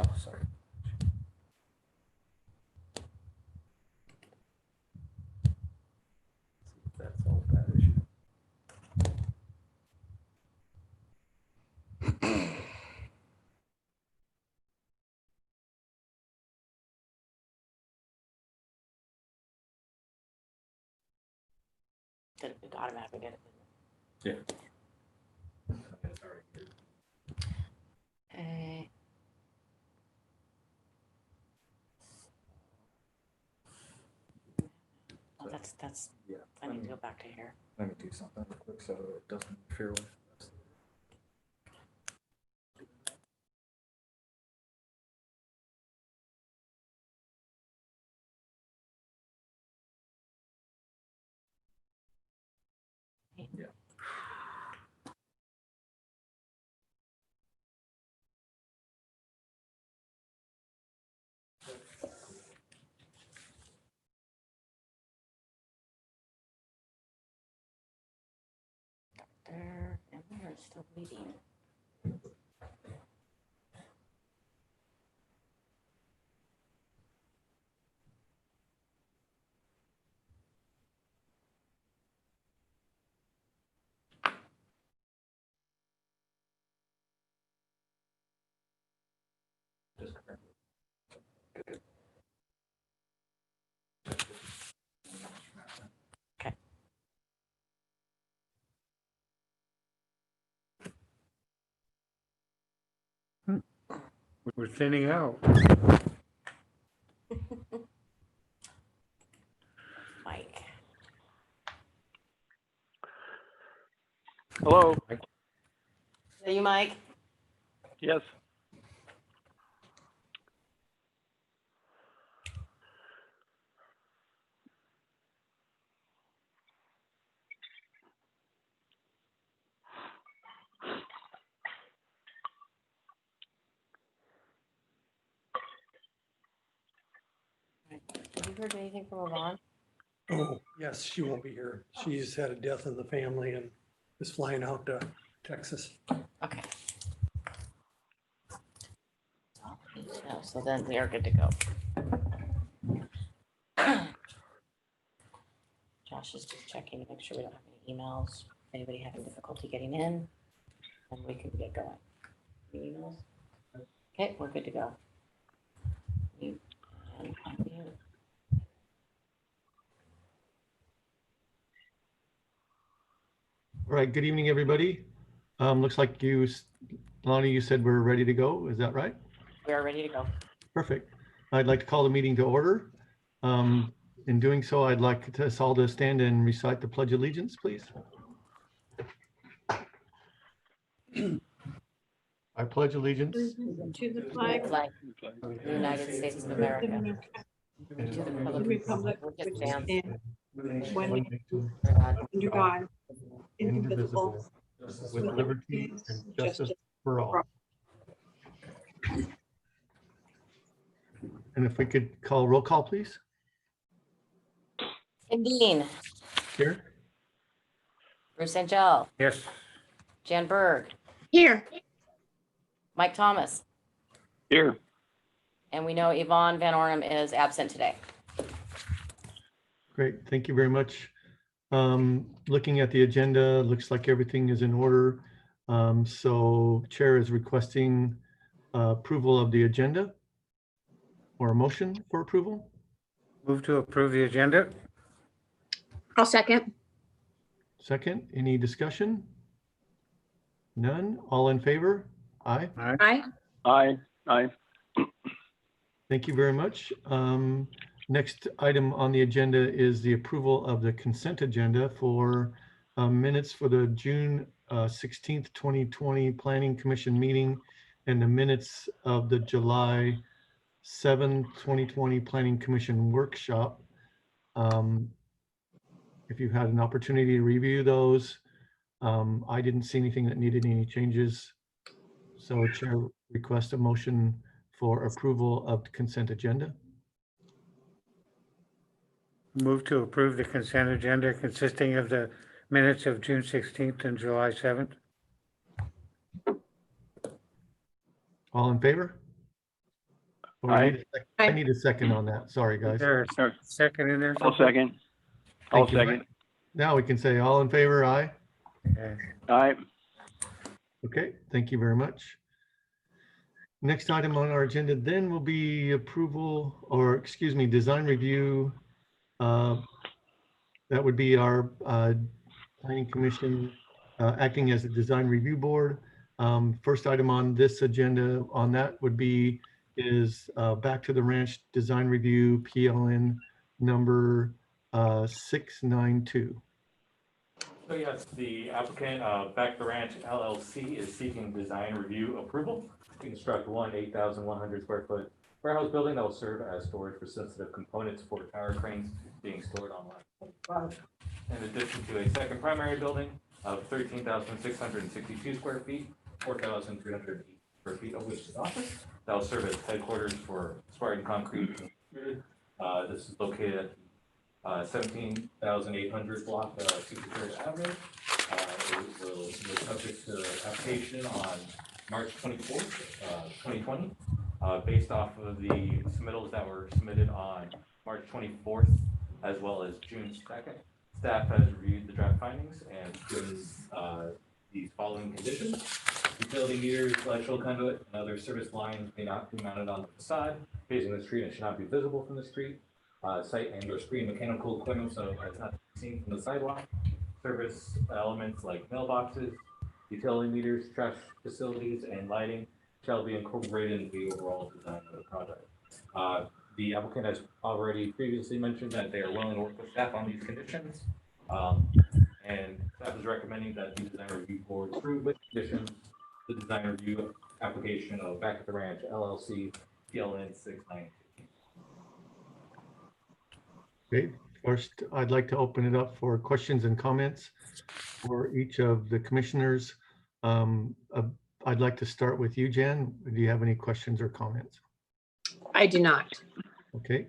Oh, sorry. That's all that issue. Did it automatically get it? Yeah. Okay. Oh, that's. Yeah. I need to go back to here. Let me do something real quick so it doesn't interfere with. Yeah. There, and we're still bleeding. Okay. We're thinning out. Mike. Hello. Is that you, Mike? Yes. Have you heard anything from Yvonne? Oh, yes, she won't be here. She's had a death in the family and is flying out to Texas. Okay. No, so then we are good to go. Josh is just checking to make sure we don't have any emails. Anybody having difficulty getting in? And we can get going. Any emails? Okay, we're good to go. Mute and unmute. All right, good evening, everybody. Looks like you, Lonnie, you said we're ready to go. Is that right? We are ready to go. Perfect. I'd like to call the meeting to order. In doing so, I'd like us all to stand and recite the Pledge of Allegiance, please. I pledge allegiance To the flag Flag of the United States of America. and To the of the republic republic which which stands stands one one nation, under God, indivisible, with liberty and justice for all. And if we could call roll call, please. Tim Dean, Here. Bruce Angel, Yes. Jan Berg, Here. Mike Thomas, Here. and we know Yvonne Van Ornum is absent today. Great, thank you very much. Looking at the agenda, looks like everything is in order. So Chair is requesting approval of the agenda or a motion for approval. Move to approve the agenda. I'll second. Second, any discussion? None, all in favor? Aye, Aye. Aye. Aye. Aye. thank you very much. Next item on the agenda is the approval of the consent agenda for minutes for the June 16th, 2020 Planning Commission meeting and the minutes of the July 7th, 2020 Planning Commission workshop. If you had an opportunity to review those, I didn't see anything that needed any changes. So Chair request a motion for approval of the consent agenda. Move to approve the consent agenda consisting of the minutes of June 16th and July 7th. All in favor? Or I need a sec- I need a second on that. Sorry, Is guys. there a Sure. second in there? I'll second. I'll Thank you, Mike. second. Now we can say all in favor, aye. Okay. Aye. Okay, thank you very much. Next item on our agenda then will be approval, or excuse me, design review. That would be our planning commission acting as a design review board. First item on this agenda on that would be is Back to the Ranch Design Review PLN number 692. So yes, the applicant, Back to Ranch LLC, is seeking design review approval to construct one 8,100 square foot warehouse building that will serve as storage for sensitive components for tower cranes being stored on line 25. In addition to a second primary building of 13,662 square feet, 4,380 square feet of which is office, that will serve as headquarters for Spartan Concrete. This is located at 17,800 block, 63rd Avenue. It was subject to application on March 24th, 2020, based off of the submittals that were submitted on March 24th, as well as June 2nd. Staff has reviewed the draft findings and given these following conditions. Utility meters, electrical conduit, and other service lines may not be mounted on the facade facing the street and should not be visible from the street. Site and or screen mechanical equipment so it's not seen from the sidewalk. Service elements like mailboxes, utility meters, trash facilities, and lighting shall be incorporated into the overall design of the project. The applicant has already previously mentioned that they are willing to work with staff on these conditions. And staff is recommending that the design review board approve with conditions the design review application of Back at the Ranch LLC PLN 692. Okay, first, I'd like to open it up for questions and comments for each of the commissioners. I'd like to start with you, Jan. Do you have any questions or comments? I do not. Okay.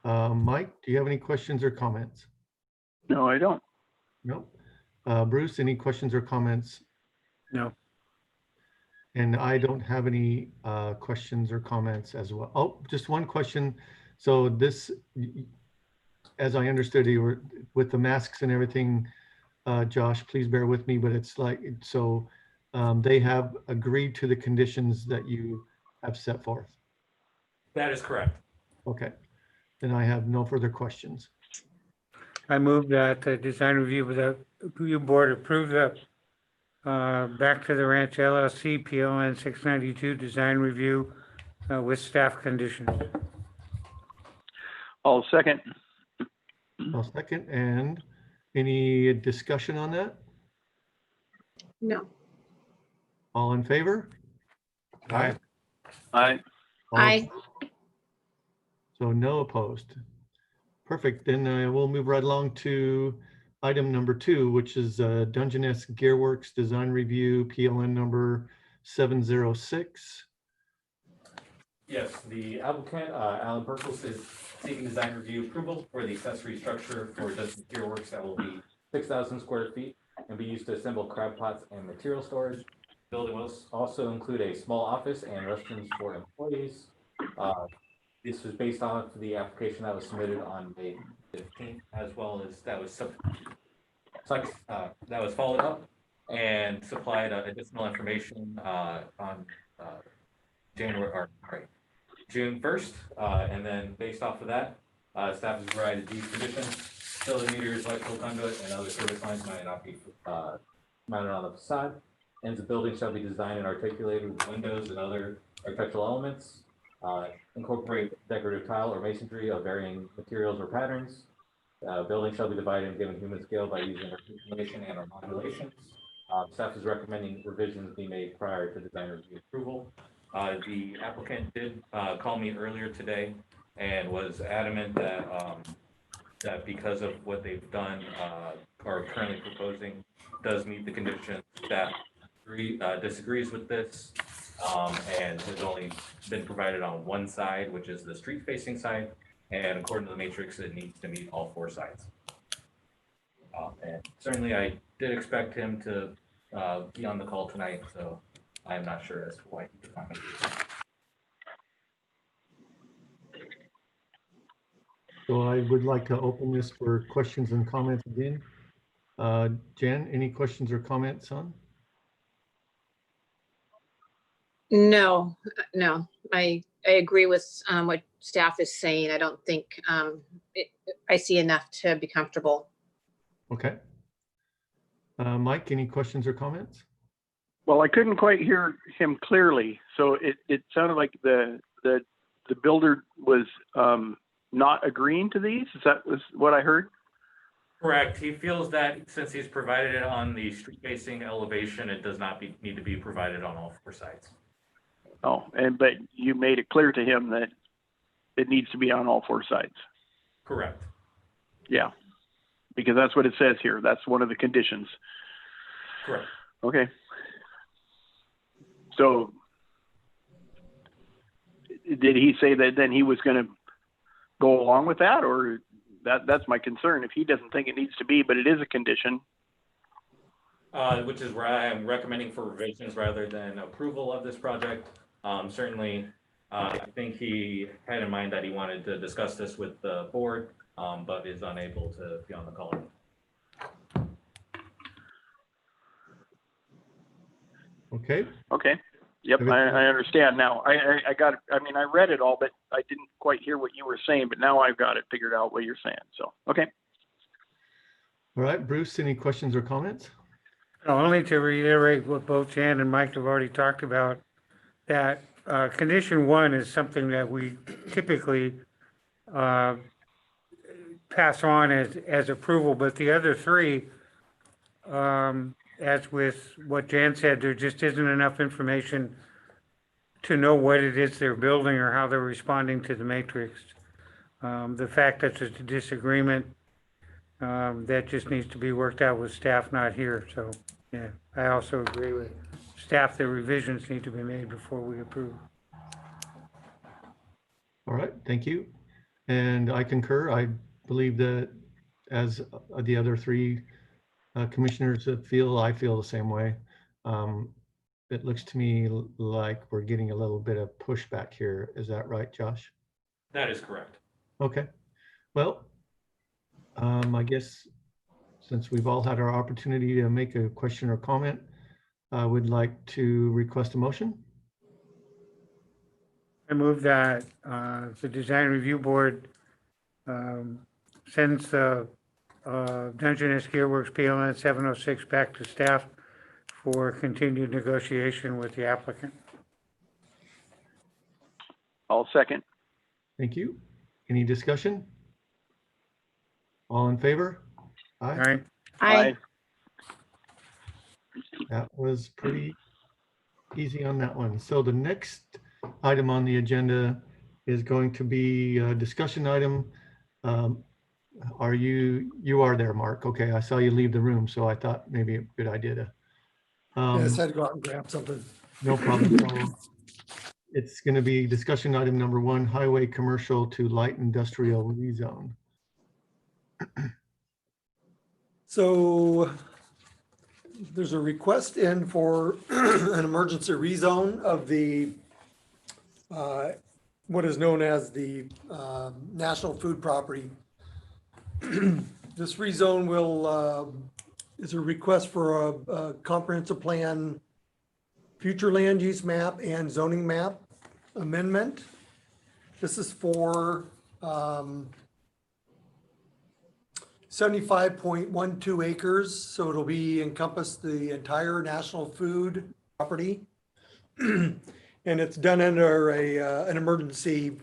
Mike, do you have any questions or comments? No, I don't. No. Bruce, any questions or comments? No. And I don't have any questions or comments as well. Oh, just one question. So this, as I understood, you were with the masks and everything, Josh, please bear with me, but it's like, so they have agreed to the conditions that you have set forth. That is correct. Okay, then I have no further questions. I move that the design review board approve the Back to the Ranch LLC PLN 692 design review with staff conditions. I'll second. I'll second. And any discussion on that? No. All in favor? Aye. Aye. All Aye. So no opposed. Perfect. Then we'll move right along to item number 2, which is Dungeness Gearworks Design Review PLN number 706. Yes, the applicant, Alan Perkles, is seeking design review approval for the accessory structure for Dungeness Gearworks that will be 6,000 square feet and be used to assemble crab pots and material storage. The building will also include a small office and restrooms for employees. This was based on the application that was submitted on May 15th, as well as that was followed up and supplied additional information on June 1st, and then based off of that, staff has provided these conditions: utility meters, electrical conduit, and other service lines might not be mounted on the facade. Ends of building shall be designed and articulated with windows and other architectural elements. Incorporate decorative tile or masonry of varying materials or patterns. Building shall be divided and given human scale by using articulation and or modulations. Staff is recommending revisions be made prior to design review approval. The applicant did call me earlier today and was adamant that that because of what they've done or currently proposing does meet the conditions. Staff disagrees with this and has only been provided on one side, which is the street facing side. And according to the matrix, it needs to meet all 4 sides. And certainly I did expect him to be on the call tonight, so I'm not sure as to why he did not make it. So I would like to open this for questions and comments again. Jan, any questions or comments on? No, no, I agree with what staff is saying. I don't think I see enough to be comfortable. Okay. Mike, any questions or comments? Well, I couldn't quite hear him clearly, so it sounded like the builder was not agreeing to these. Was what I heard? Correct. He feels that since he's provided it on the street facing elevation, it does not need to be provided on all 4 sides. Oh, but you made it clear to him that it needs to be on all 4 sides. Correct. Yeah, because that's what it says here. That's one of the conditions. Correct. Okay. So did he say that then he was going to go along with that, or that's my concern? If he doesn't think it needs to be, but it is a condition. Which is where I am recommending for revisions rather than approval of this project. Certainly, I think he had in mind that he wanted to discuss this with the board, but is unable to be on the call. Okay. Okay. Yep, I understand now. I got it. I mean, I read it all, but I didn't quite hear what you were saying, but now I've got it figured out what you're saying. So, okay. All right, Bruce, any questions or comments? Only to reiterate what both Jan and Mike have already talked about, that condition 1 is something that we typically pass on as approval, but the other 3, as with what Jan said, there just isn't enough information to know what it is they're building or how they're responding to the matrix. The fact that there's a disagreement, that just needs to be worked out with staff not here. So, yeah, I also agree with staff that revisions need to be made before we approve. All right, thank you. And I concur. I believe that as the other 3 commissioners I feel the same way. It looks to me like we're getting a little bit of pushback here. Is that right, Josh? That is correct. Okay. Well, I guess since we've all had our opportunity to make a question or comment, I would like to request a motion. I move that the Design Review Board sends the Dungeness Gearworks PLN 706 back to staff for continued negotiation with the applicant. I'll second. Thank you. Any discussion? All in favor? All Aye. right. I That was pretty easy on that one. So the next item on the agenda is going to be a discussion item. You are there, Mark? Okay, I saw you leave the room, so I thought maybe a good idea to. I just had to go out and grab something. No problem. So it's going to be discussion item number 1, highway commercial to light industrial rezone. So there's a request in for an emergency rezone of the, what is known as the National Food Property. This rezone is a request for a comprehensive plan, future land use map and zoning map amendment. This is for 75.12 acres, so it'll be encompass the entire National Food property. And it's done under an emergency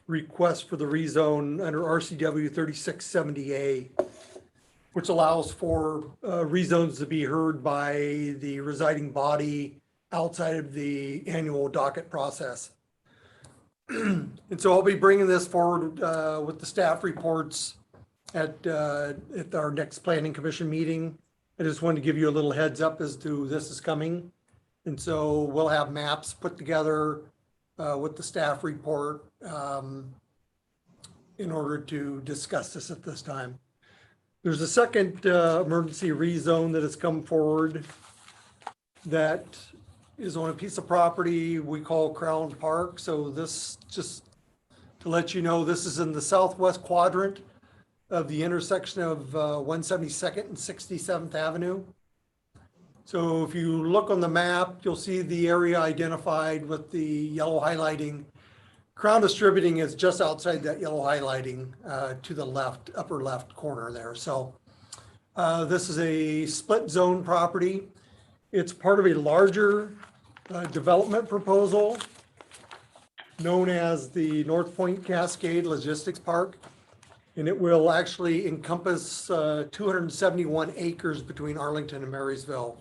request for the rezone under RCW 3670A, which allows for rezones to be heard by the residing body outside of the annual docket process. And so I'll be bringing this forward with the staff reports at our next planning commission meeting. I just wanted to give you a little heads up as to this is coming. And so we'll have maps put together with the staff report in order to discuss this at this time. There's a second emergency rezone that has come forward that is on a piece of property we call Crown Park. So this just to let you know, this is in the southwest quadrant of the intersection of 172nd and 67th Avenue. So if you look on the map, you'll see the area identified with the yellow highlighting. Crown Distributing is just outside that yellow highlighting to the left, upper left corner there. So this is a split zone property. It's part of a larger development proposal known as the North Point Cascade Logistics Park. And it will actually encompass 271 acres between Arlington and Marysville.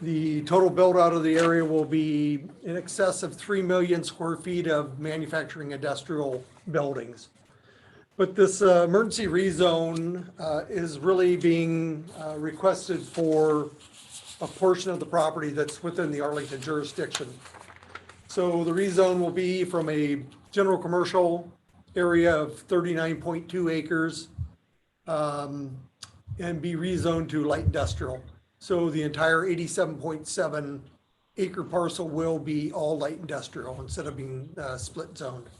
The total build out of the area will be in excess of 3 million square feet of manufacturing industrial buildings. But this emergency rezone is really being requested for a portion of the property that's within the Arlington jurisdiction. So the rezone will be from a general commercial area of 39.2 acres and be rezoned to light industrial. So the entire 87.7 acre parcel will be all light industrial instead of being split zoned.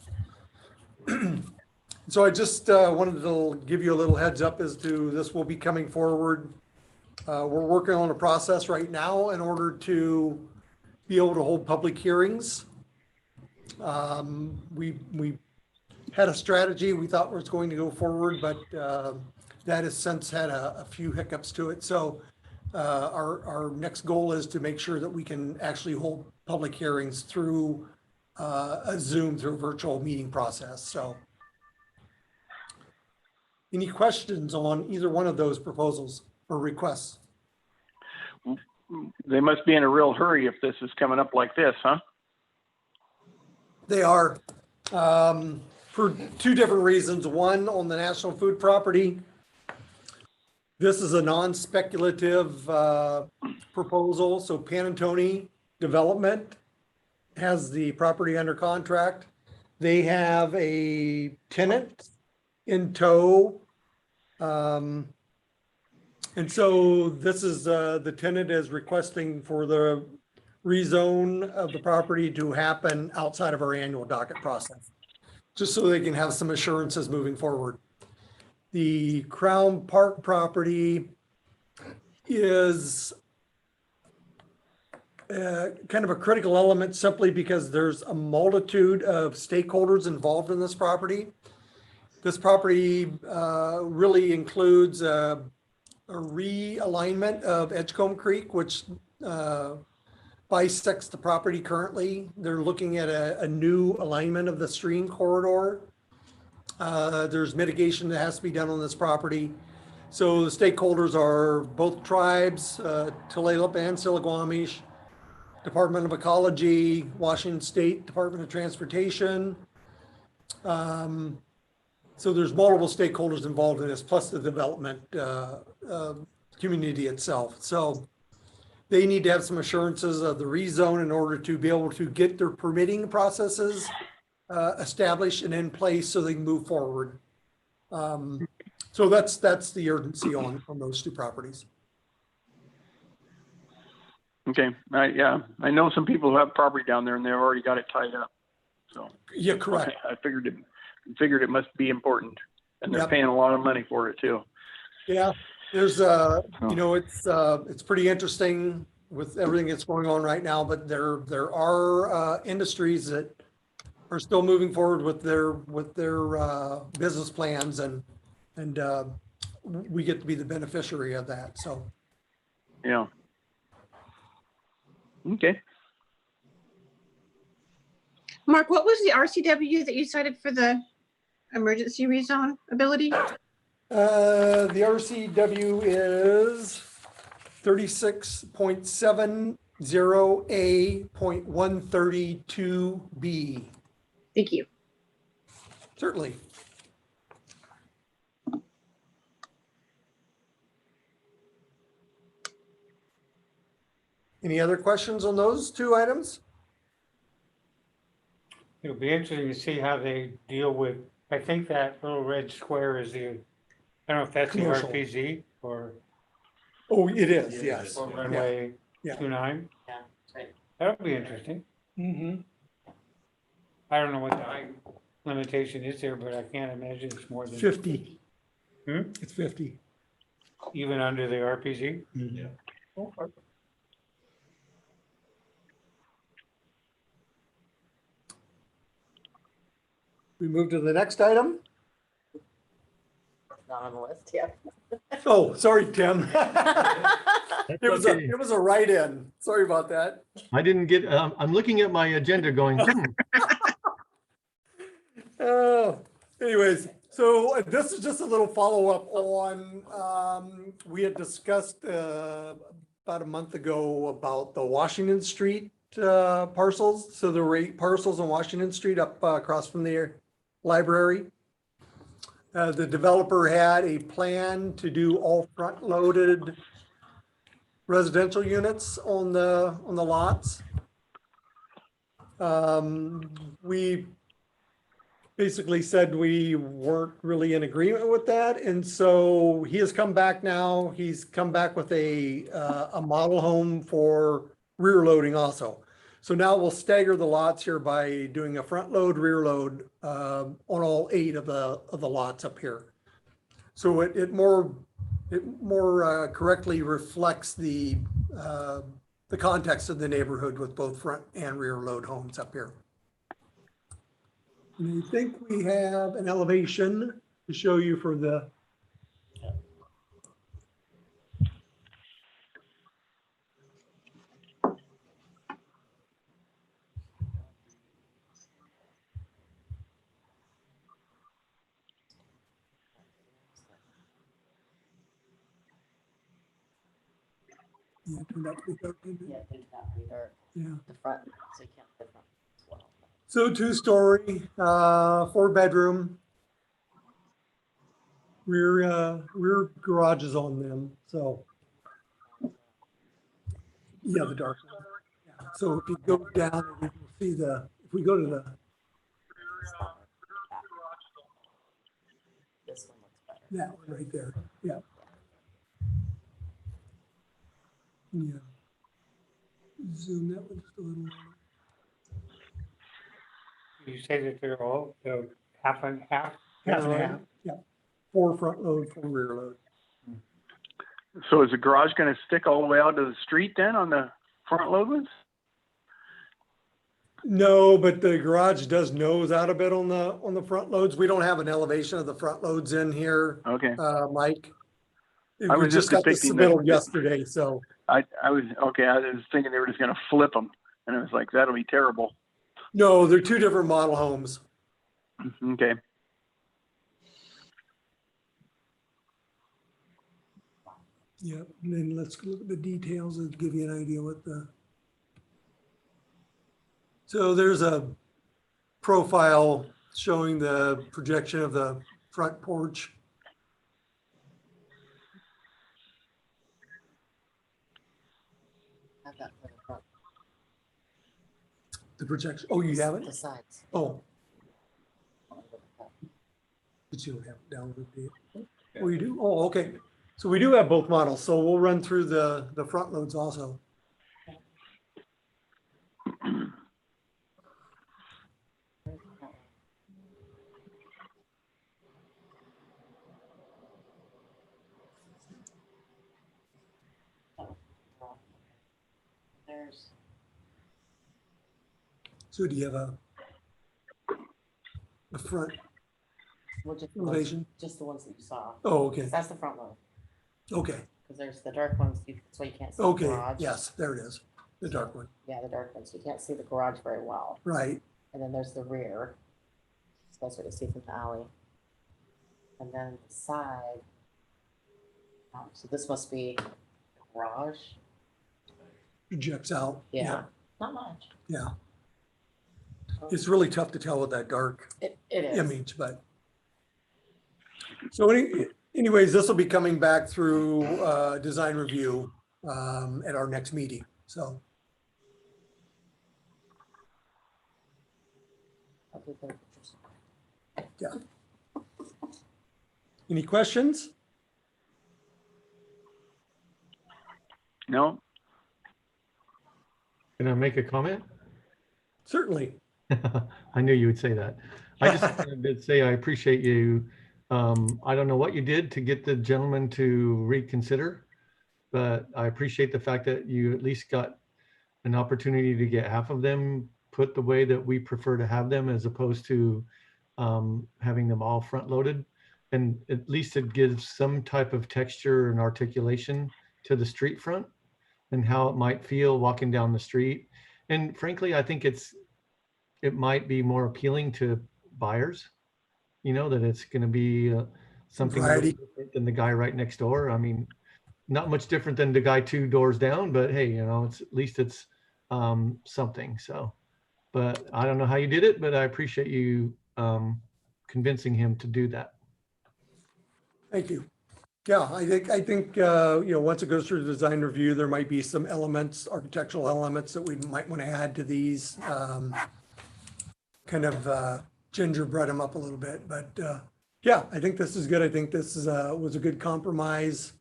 So I just wanted to give you a little heads up as to this will be coming forward. We're working on a process right now in order to be able to hold public hearings. We had a strategy we thought was going to go forward, but that has since had a few hiccups to it. So our next goal is to make sure that we can actually hold public hearings through a Zoom, through a virtual meeting process. So any questions on either one of those proposals or requests? They must be in a real hurry if this is coming up like this, huh? They are, for two different reasons. One, on the national food property, this is a non-speculative proposal. So Panantoni Development has the property under contract. They have a tenant in tow. And so this is, the tenant is requesting for the rezone of the property to happen outside of our annual docket process, just so they can have some assurances moving forward. The Crown Park property is kind of a critical element simply because there's a multitude of stakeholders involved in this property. This property really includes a realignment of Edgecombe Creek, which bisects the property currently. They're looking at a new alignment of the stream corridor. There's mitigation that has to be done on this property. So the stakeholders are both tribes, Tulalip and Stillaguamish, Department of Ecology, Washington State Department of Transportation. So there's multiple stakeholders involved in this, plus the development community itself. So they need to have some assurances of the rezone in order to be able to get their permitting processes established and in place so they can move forward. So that's the urgency on those two properties. Okay, yeah, I know some people who have property down there and they've already got it tied up. So Yeah, correct. I figured it must be important, and they're Yep. paying a lot of money for it too. Yeah, there's you know, it's pretty interesting with everything that's going on right now, but there are industries that are still moving forward with their business plans, and we get to be the beneficiary of that. So Yeah. Okay. Mark, what was the RCW that you cited for the emergency rezone ability? the RCW is 36.70A.132B. Thank you. Certainly. Any other questions on those two items? It'll be interesting to see how they deal with, I think that little red square is the, I don't know if that's the Commercial. RPZ or Oh, it is, Yeah, yes. or runway Yeah. 29. Yeah, that's right. That'll be interesting. Mm-hmm. I don't know what the height limitation is there, but I can't imagine it's more than 50. Hmm? It's 50. even under the RPG. Yeah. We move to the next item. Not on the list, yeah. Oh, sorry, Tim. That's okay. It was a write-in. Sorry about that. I didn't get, I'm looking at my agenda going, Uh, anyways, so this is just a little follow-up on, we had discussed, about a month ago about the Washington Street, parcels. So there were 8 parcels on Washington Street up, across from the library. The developer had a plan to do all front-loaded residential units on the lots. We basically said we weren't really in agreement with that, and so he has come back now. He's come back with a model home for rear loading also. So now we'll stagger the lots here by doing a front load, rear load on all 8 of the lots up here. So it more correctly reflects the context of the neighborhood with both front and rear load homes up here. And I think we have an elevation to show you for the. Yeah, it turned out to be dark, didn't it? Yeah, I think that we are Yeah. the front, so you can't put the front as well. So 2-story, 4-bedroom. Rear garages on them, so. Yeah, the dark one. Yeah. So if you go down, you can see if we go to the, This one looks better. that one right there, yeah. Yeah. Zoom that one just a little. You say that they're all half and half. Half and half, yeah. 4 front load, 4 rear load. So is the garage going to stick all the way out to the street then on the front load ones? No, but the garage does nose out a bit on the front loads. We don't have an elevation of the front loads in here, Okay. Mike. I We was just just got the thinking submittal that- yesterday, so. I was thinking they were just going to flip them, and I was like, that'll be terrible. No, they're 2 different model homes. Okay. Yep, and then let's look at the details and give you an idea what the. So there's a profile showing the projection of the front porch. I've got for the front. The projection, oh, you have The it? sides. Oh, but you don't have it downloaded, do you? Oh, you do? Oh, okay. So we do have both models, so we'll run through the front loads also. There's, So do you have a front well, just elevation? just the ones that you saw. Oh, okay, That's the front load, okay, because there's the dark ones, so you can't see the okay, garage. yes, there it is, the dark one, Yeah, the dark ones, you can't see the garage very well. right. And then there's the rear. So that's what you see from the alley. And then the side. So this must be garage. Projects out. Yeah. Not much. Yeah, it's really tough to tell with that dark It is. image, but. So anyways, this will be coming back through design review at our next meeting, so. I'll do better pictures. Any questions? No? can I make a comment? Certainly. I knew you would say that. I just wanted to say I appreciate you. I don't know what you did to get the gentleman to reconsider, but I appreciate the fact that you at least got an opportunity to get half of them put the way that we prefer to have them, as opposed to having them all front loaded. And at least it gives some type of texture and articulation to the street front and how it might feel walking down the street. And frankly, I think it might be more appealing to buyers, that it's going to be something a little Variety. different than the guy right next door. I mean, not much different than the guy 2 doors down, but hey, it's at least it's something. So, but I don't know how you did it, but I appreciate you convincing him to do that. Thank you. Yeah, I think, once it goes through the design review, there might be some elements, architectural elements that we might want to add to these, kind of gingerbread them up a little bit, but yeah, I think this is good. I think this was a good compromise.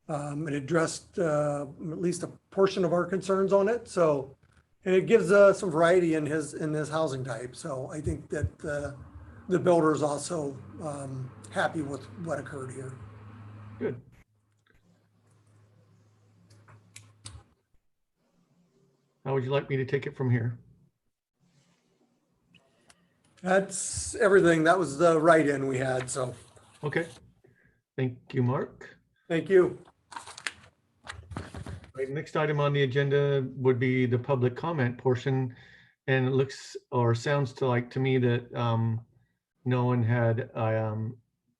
It addressed at least a portion of our concerns on it, so, and it gives some variety in his housing type. So I think that the builder is also happy with what occurred here. Good. How would you like me to take it from here? That's everything. That was the write-in we had, so Okay. Thank you, Mark. thank you. Right, next item on the agenda would be the public comment portion. And it looks or sounds to me that no one had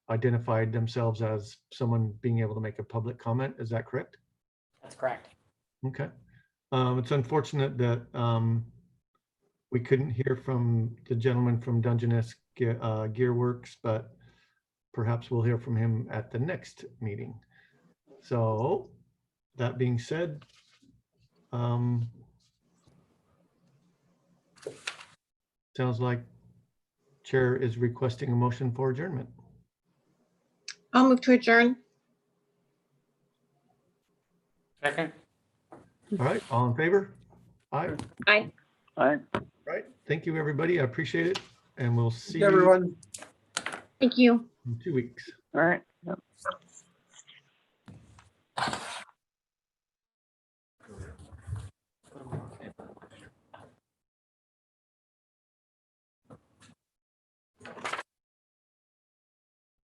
identified themselves as someone being able to make a public comment. Is that correct? That's correct. Okay. It's unfortunate that we couldn't hear from the gentleman from Dungeness Gearworks, but perhaps we'll hear from him at the next meeting. So that being said, sounds like Chair is requesting a motion for adjournment. I'll move to adjourn. Second. All right, all in favor? Aye. Aye. All right. Right. Thank you, everybody. I appreciate it. And we'll see you Everyone. Thank you. in 2 weeks. All right. Yep.